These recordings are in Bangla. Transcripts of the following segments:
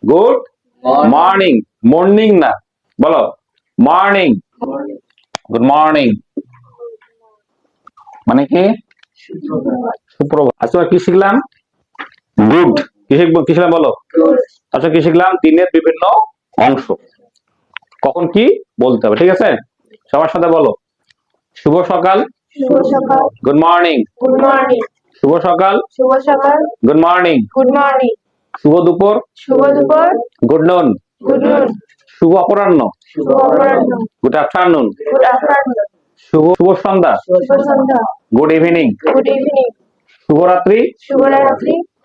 গুড মর্নিং মর্নিং না বলো মর্নিং গুড মর্নিং মানে কি সুপ্রভাত আচ্ছা কি শিখলাম গুড কি শিখলাম বলো আচ্ছা কি শিখলাম দিনের বিভিন্ন অংশ কখন কি বলতে হবে ঠিক আছে সবার সাথে বলো শুভ সকাল গুড মর্নিং শুভ সকাল গুড মর্নিং শুভ দুপুর গুড নুন শুভ অপরাহ্ন গুড আফটারনুন শুভ শুভ সন্ধ্যা গুড ইভিনিং শুভরাত্রি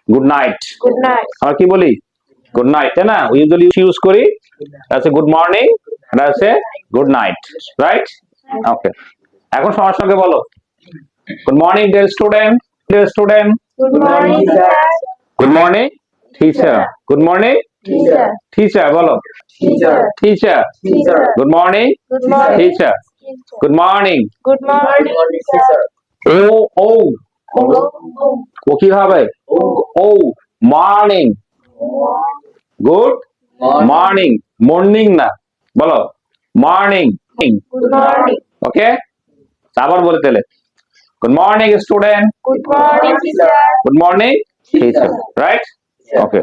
গুড নাইট আমরা কি বলি গুড নাইট তাই না ইউজুয়ালি ইউজ করি আছে গুড মর্নিং এটা আছে গুড নাইট রাইট ওকে এখন সবার সঙ্গে বলো good morning dear student good morning teacher good morning teacher বলো teacher good morning teacher good morning ও ও ও কি হবে ও মর্নিং গুড মর্নিং মর্নিং না বলো মর্নিং ওকে আবার বলে তাহলে good morning student good morning teacher right ওকে